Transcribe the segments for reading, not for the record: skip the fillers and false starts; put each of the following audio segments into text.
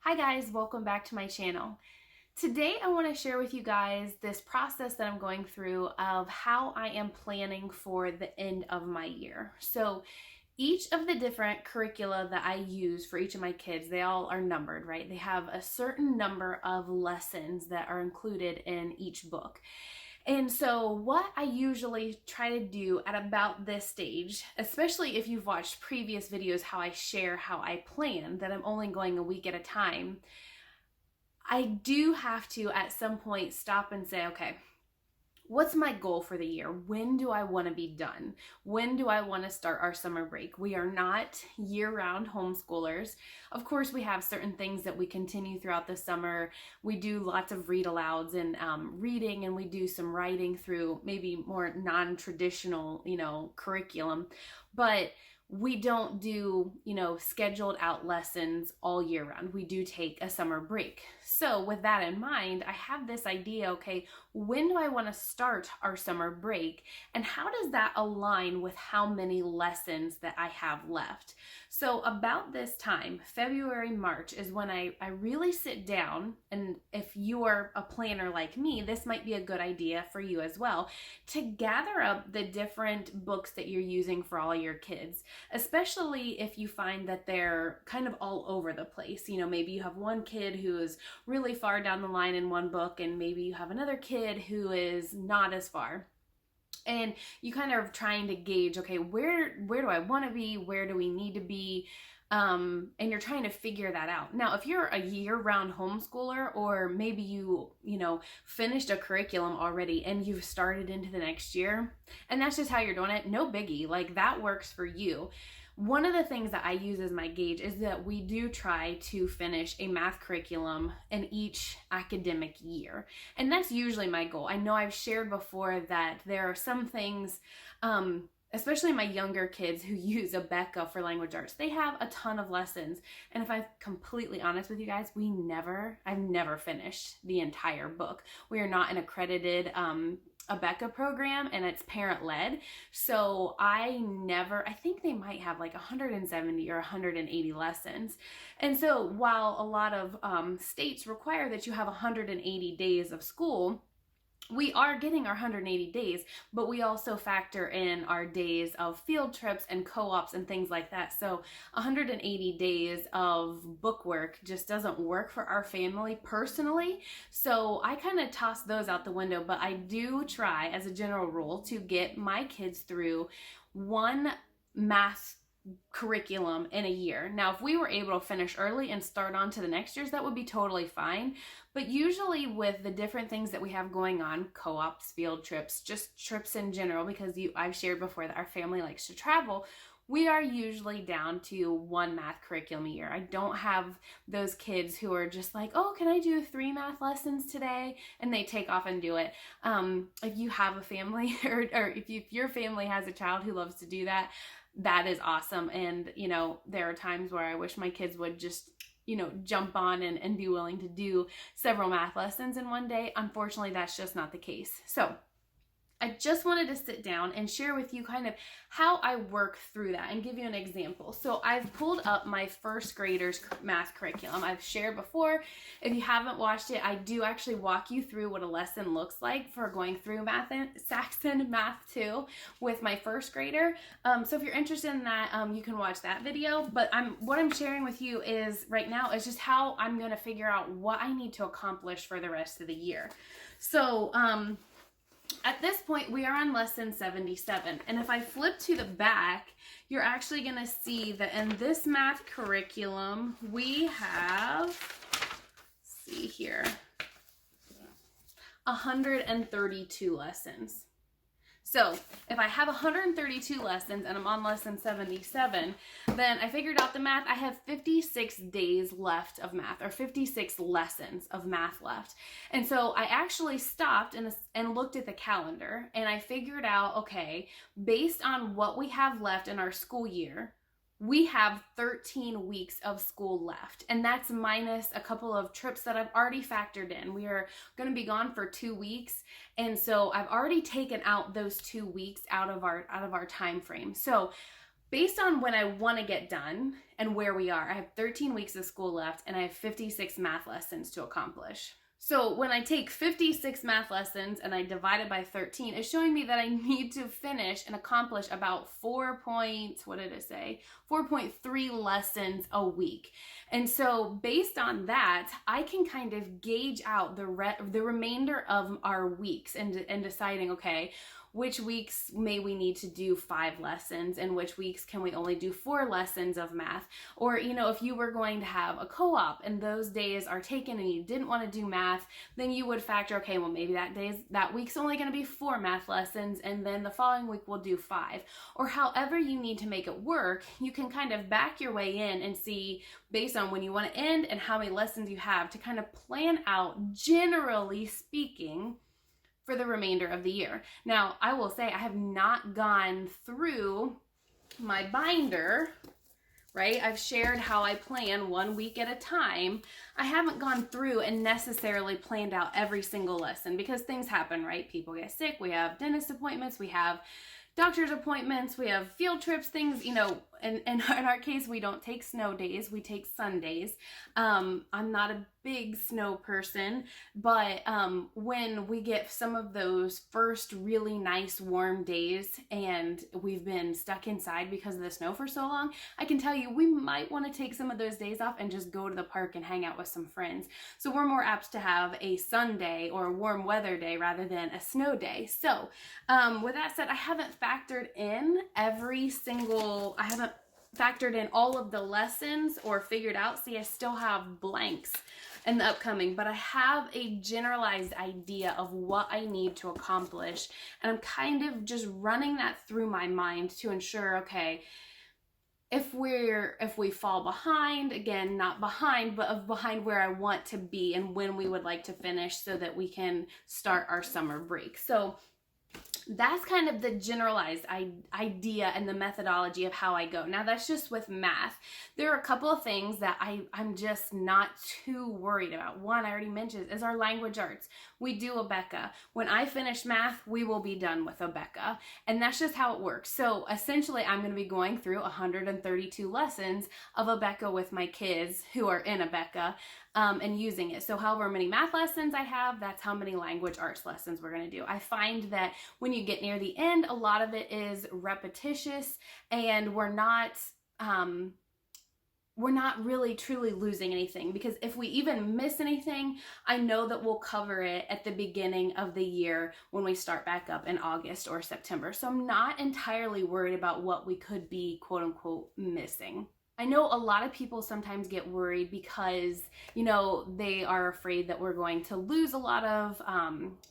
Hi guys, welcome back to my channel. Today I want to share with you guys this process that I'm going through of how I am planning for the end of my year. So each of the different curricula that I use for each of my kids, they all are numbered, right? They have a certain number of lessons that are included in each book. And so what I usually try to do at about this stage, especially if you've watched previous videos how I share how I plan, that I'm only going a week at a time, I do have to at some point stop and say, okay, what's my goal for the year? When do I want to be done? When do I want to start our summer break? We are not year-round homeschoolers. Of course, we have certain things that we continue throughout the summer. We do lots of read-alouds and reading, and we do some writing through maybe more non-traditional, curriculum. But we don't do, scheduled out lessons all year round. We do take a summer break. So with that in mind, I have this idea, okay, when do I want to start our summer break? And how does that align with how many lessons that I have left? So about this time, February, March, is when I really sit down, and if you are a planner like me, this might be a good idea for you as well, to gather up the different books that you're using for all your kids, especially if you find that they're kind of all over the place. Maybe you have one kid who is really far down the line in one book, and maybe you have another kid who is not as far. And you kind of trying to gauge, okay, where do I want to be? Where do we need to be? And you're trying to figure that out. Now, if you're a year-round homeschooler, or maybe you finished a curriculum already and you've started into the next year, and that's just how you're doing it, no biggie. Like, that works for you. One of the things that I use as my gauge is that we do try to finish a math curriculum in each academic year. And that's usually my goal. I know I've shared before that there are some things, especially my younger kids who use Abeka for language arts, they have a ton of lessons. And if I'm completely honest with you guys, I've never finished the entire book. We are not an accredited Abeka program, and it's parent-led. So I think they might have like 170 or 180 lessons. And so while a lot of states require that you have 180 days of school, we are getting our 180 days, but we also factor in our days of field trips and co-ops and things like that. So 180 days of book work just doesn't work for our family personally. So I kind of toss those out the window, but I do try as a general rule to get my kids through one math curriculum in a year. Now, if we were able to finish early and start on to the next year's, that would be totally fine. But usually with the different things that we have going on, co-ops, field trips, just trips in general, because I've shared before that our family likes to travel, we are usually down to one math curriculum a year. I don't have those kids who are just like, oh, can I do 3 math lessons today? And they take off and do it. If you have a family or if your family has a child who loves to do that, that is awesome. And, there are times where I wish my kids would just, jump on and be willing to do several math lessons in one day. Unfortunately, that's just not the case. So I just wanted to sit down and share with you kind of how I work through that and give you an example. So I've pulled up my first graders math curriculum. I've shared before. If you haven't watched it, I do actually walk you through what a lesson looks like for going through Saxon Math 2 with my first grader. So if you're interested in that, you can watch that video. But what I'm sharing with you is right now is just how I'm going to figure out what I need to accomplish for the rest of the year. So, at this point, we are on lesson 77, and if I flip to the back, you're actually going to see that in this math curriculum, we have, let's see here, 132 lessons. So if I have 132 lessons and I'm on lesson 77, then I figured out the math. I have 56 days left of math, or 56 lessons of math left. And so I actually stopped and looked at the calendar, and I figured out, okay, based on what we have left in our school year, we have 13 weeks of school left, and that's minus a couple of trips that I've already factored in. We are going to be gone for 2 weeks, and so I've already taken out those 2 weeks out of our time frame. So based on when I want to get done and where we are, I have 13 weeks of school left and I have 56 math lessons to accomplish. So when I take 56 math lessons and I divide it by 13, it's showing me that I need to finish and accomplish about 4.3 lessons a week. And so based on that, I can kind of gauge out the remainder of our weeks and deciding, okay, which weeks may we need to do 5 lessons and which weeks can we only do 4 lessons of math. Or, if you were going to have a co-op and those days are taken and you didn't want to do math, then you would factor, okay, well, maybe that week's only going to be 4 math lessons and then the following week we'll do 5. Or however you need to make it work, you can kind of back your way in and see based on when you want to end and how many lessons you have to kind of plan out, generally speaking, for the remainder of the year. Now, I will say I have not gone through my binder, right? I've shared how I plan 1 week at a time. I haven't gone through and necessarily planned out every single lesson because things happen, right? People get sick, we have dentist appointments, we have doctor's appointments, we have field trips, things, in our case, we don't take snow days, we take Sundays. I'm not a big snow person, but when we get some of those first really nice warm days and we've been stuck inside because of the snow for so long, I can tell you we might want to take some of those days off and just go to the park and hang out with some friends. So we're more apt to have a Sunday or a warm weather day rather than a snow day. So with that said, I haven't factored in all of the lessons or figured out. See, I still have blanks in the upcoming, but I have a generalized idea of what I need to accomplish. And I'm kind of just running that through my mind to ensure, okay, if we fall behind, again, not behind, but behind where I want to be and when we would like to finish so that we can start our summer break. So that's kind of the generalized idea and the methodology of how I go. Now, that's just with math. There are a couple of things that I'm just not too worried about. One, I already mentioned, is our language arts. We do Abeka. When I finish math, we will be done with Abeka. And that's just how it works. So essentially, I'm going to be going through 132 lessons of Abeka with my kids who are in Abeka. And using it. So however many math lessons I have, that's how many language arts lessons we're going to do. I find that when you get near the end, a lot of it is repetitious and we're not really truly losing anything, because if we even miss anything, I know that we'll cover it at the beginning of the year when we start back up in August or September. So I'm not entirely worried about what we could be quote unquote missing. I know a lot of people sometimes get worried because, they are afraid that we're going to lose a lot of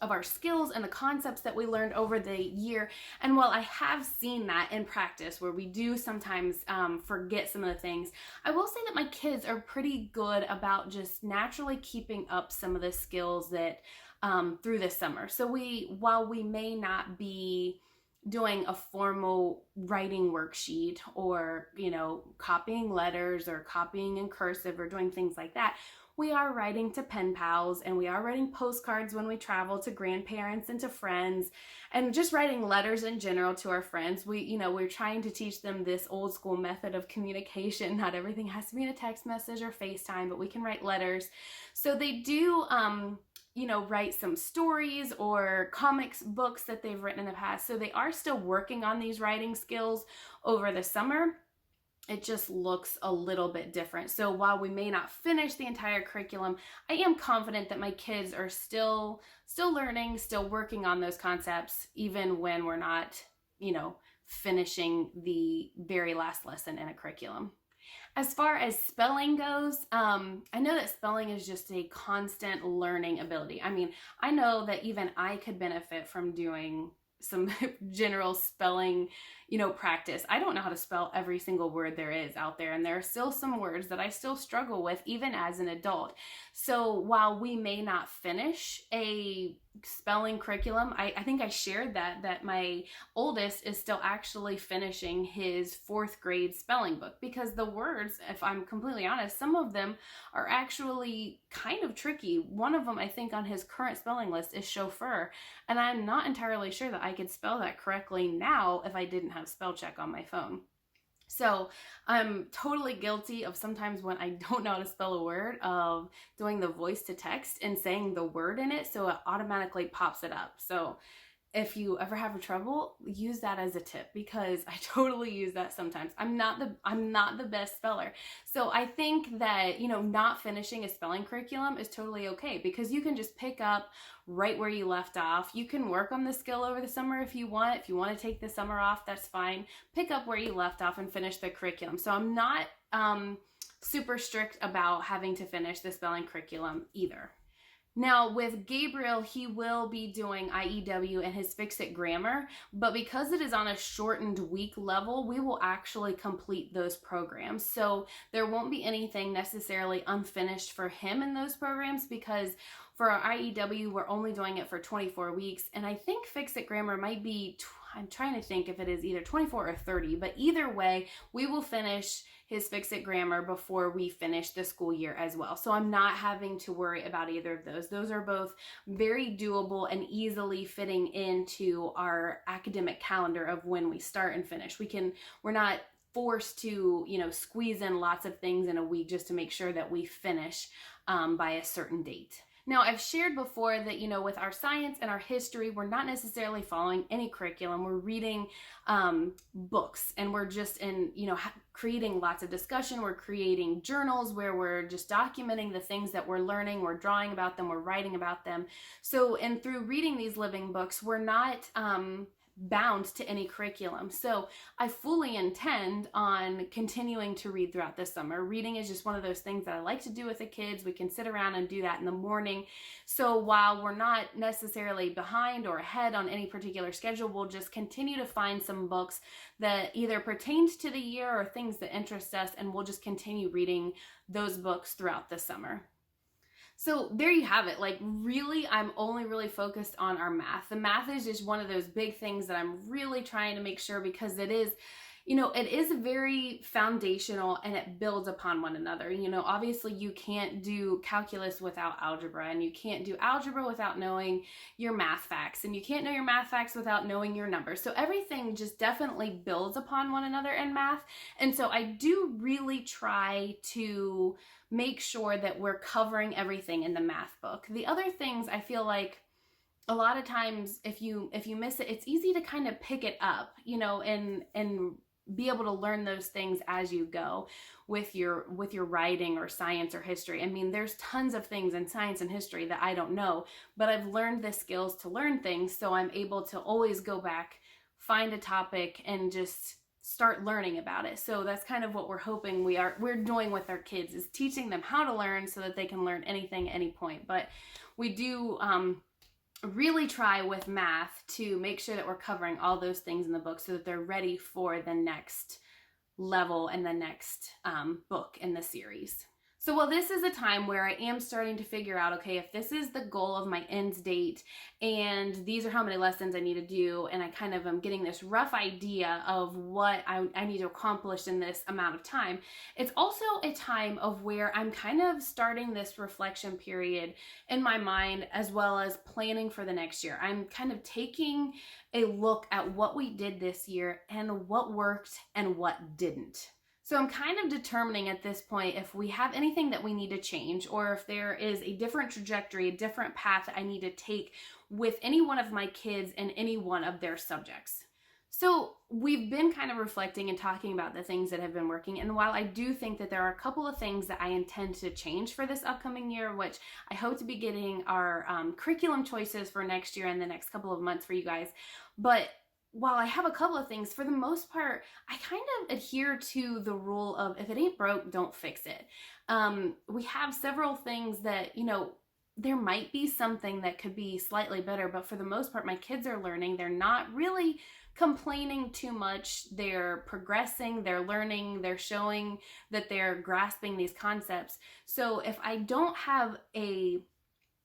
our skills and the concepts that we learned over the year. And while I have seen that in practice where we do sometimes forget some of the things, I will say that my kids are pretty good about just naturally keeping up some of the skills that through the summer. So while we may not be doing a formal writing worksheet or, copying letters or copying in cursive or doing things like that, we are writing to pen pals and we are writing postcards when we travel to grandparents and to friends and just writing letters in general to our friends. We're trying to teach them this old school method of communication. Not everything has to be in a text message or FaceTime, but we can write letters. So they do, write some stories or comics books that they've written in the past. So they are still working on these writing skills over the summer. It just looks a little bit different. So while we may not finish the entire curriculum, I am confident that my kids are still learning, still working on those concepts, even when we're not, finishing the very last lesson in a curriculum. As far as spelling goes, I know that spelling is just a constant learning ability. I mean, I know that even I could benefit from doing some general spelling, practice. I don't know how to spell every single word there is out there, and there are still some words that I still struggle with even as an adult. So while we may not finish a spelling curriculum, I think I shared that my oldest is still actually finishing his 4th grade spelling book, because the words, if I'm completely honest, some of them are actually kind of tricky. One of them, I think, on his current spelling list is chauffeur, and I'm not entirely sure that I could spell that correctly now if I didn't have spell check on my phone. So I'm totally guilty of sometimes when I don't know how to spell a word of doing the voice to text and saying the word in it so it automatically pops it up. So if you ever have trouble, use that as a tip, because I totally use that sometimes. I'm not the best speller. So I think that, not finishing a spelling curriculum is totally okay, because you can just pick up right where you left off. You can work on the skill over the summer if you want. If you want to take the summer off, that's fine. Pick up where you left off and finish the curriculum. So I'm not super strict about having to finish the spelling curriculum either. Now with Gabriel, he will be doing IEW and his Fix-It grammar, but because it is on a shortened week level, we will actually complete those programs. So there won't be anything necessarily unfinished for him in those programs, because for our IEW, we're only doing it for 24 weeks. And I think Fix-It grammar might be, I'm trying to think if it is either 24 or 30, but either way, we will finish his Fix-It grammar before we finish the school year as well. So I'm not having to worry about either of those. Those are both very doable and easily fitting into our academic calendar of when we start and finish. We're not forced to, squeeze in lots of things in a week just to make sure that we finish by a certain date. Now, I've shared before that, with our science and our history, we're not necessarily following any curriculum. We're reading books, and we're just creating lots of discussion. We're creating journals where we're just documenting the things that we're learning. We're drawing about them. We're writing about them. So, and through reading these living books, we're not bound to any curriculum. So I fully intend on continuing to read throughout the summer. Reading is just one of those things that I like to do with the kids. We can sit around and do that in the morning. So while we're not necessarily behind or ahead on any particular schedule, we'll just continue to find some books that either pertains to the year or things that interest us, and we'll just continue reading those books throughout the summer. So there you have it. Really, I'm only really focused on our math. The math is just one of those big things that I'm really trying to make sure, because it is, it is very foundational and it builds upon one another. Obviously you can't do calculus without algebra, and you can't do algebra without knowing your math facts, and you can't know your math facts without knowing your numbers. So everything just definitely builds upon one another in math. And so I do really try to make sure that we're covering everything in the math book. The other things, I feel like a lot of times if you miss it, it's easy to kind of pick it up, and be able to learn those things as you go with your writing or science or history. I mean, there's tons of things in science and history that I don't know, but I've learned the skills to learn things, so I'm able to always go back, find a topic, and just start learning about it. So that's kind of what we're hoping we're doing with our kids, is teaching them how to learn so that they can learn anything at any point. But we do really try with math to make sure that we're covering all those things in the book so that they're ready for the next level and the next book in the series. So while this is a time where I am starting to figure out, okay, if this is the goal of my end date and these are how many lessons I need to do, and I kind of am getting this rough idea of what I need to accomplish in this amount of time, it's also a time of where I'm kind of starting this reflection period in my mind, as well as planning for the next year. I'm kind of taking a look at what we did this year and what worked and what didn't. So I'm kind of determining at this point if we have anything that we need to change, or if there is a different trajectory, a different path that I need to take with any one of my kids in any one of their subjects. So we've been kind of reflecting and talking about the things that have been working. And while I do think that there are a couple of things that I intend to change for this upcoming year, which I hope to be getting our curriculum choices for next year in the next couple of months for you guys. But while I have a couple of things, for the most part, I kind of adhere to the rule of if it ain't broke, don't fix it. We have several things that, there might be something that could be slightly better, but for the most part, my kids are learning. They're not really complaining too much. They're progressing, they're learning, they're showing that they're grasping these concepts. So if I don't have a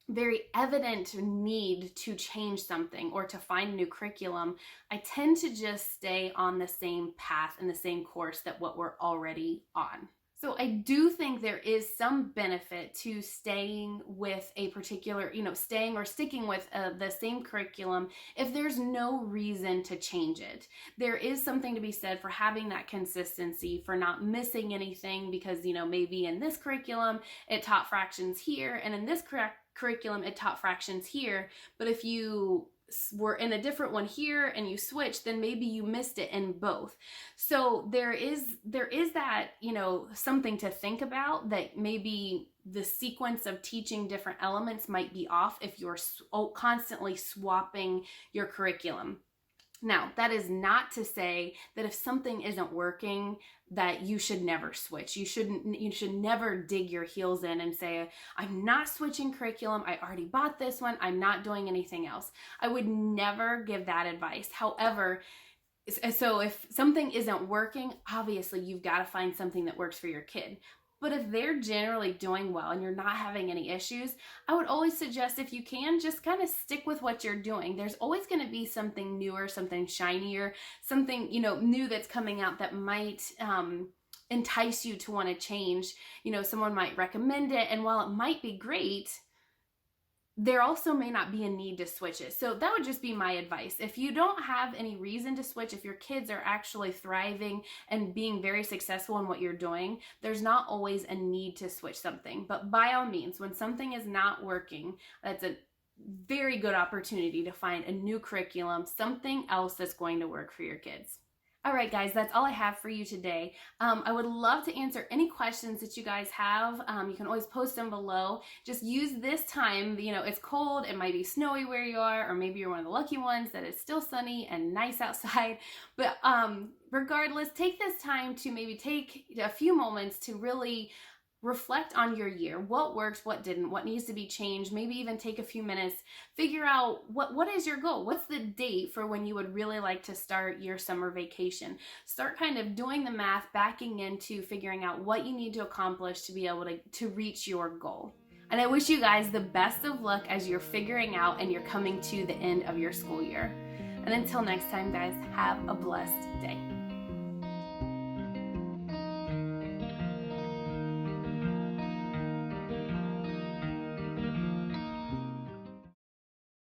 very evident need to change something or to find new curriculum, I tend to just stay on the same path and the same course that what we're already on. So I do think there is some benefit to staying with a particular, staying or sticking with the same curriculum if there's no reason to change it. There is something to be said for having that consistency, for not missing anything because, maybe in this curriculum it taught fractions here and in this curriculum it taught fractions here. But if you were in a different one here and you switch, then maybe you missed it in both. So there is that, something to think about, that maybe the sequence of teaching different elements might be off if you're constantly swapping your curriculum. Now, that is not to say that if something isn't working, that you should never switch. You should never dig your heels in and say, I'm not switching curriculum. I already bought this one. I'm not doing anything else. I would never give that advice. However, so if something isn't working, obviously you've got to find something that works for your kid. But if they're generally doing well and you're not having any issues, I would always suggest, if you can, just kind of stick with what you're doing. There's always going to be something newer, something shinier, something, new that's coming out that might entice you to want to change. Someone might recommend it, and while it might be great, there also may not be a need to switch it. So that would just be my advice. If you don't have any reason to switch, if your kids are actually thriving and being very successful in what you're doing, there's not always a need to switch something. But by all means, when something is not working, that's a very good opportunity to find a new curriculum, something else that's going to work for your kids. All right, guys, that's all I have for you today. I would love to answer any questions that you guys have. You can always post them below. Just use this time, it's cold, it might be snowy where you are, or maybe you're one of the lucky ones that it's still sunny and nice outside. But regardless, take this time to maybe take a few moments to really reflect on your year. What works, what didn't, what needs to be changed. Maybe even take a few minutes, figure out what is your goal? What's the date for when you would really like to start your summer vacation? Start kind of doing the math, backing into figuring out what you need to accomplish to be able to reach your goal. And I wish you guys the best of luck as you're figuring out and you're coming to the end of your school year. And until next time, guys, have a blessed day.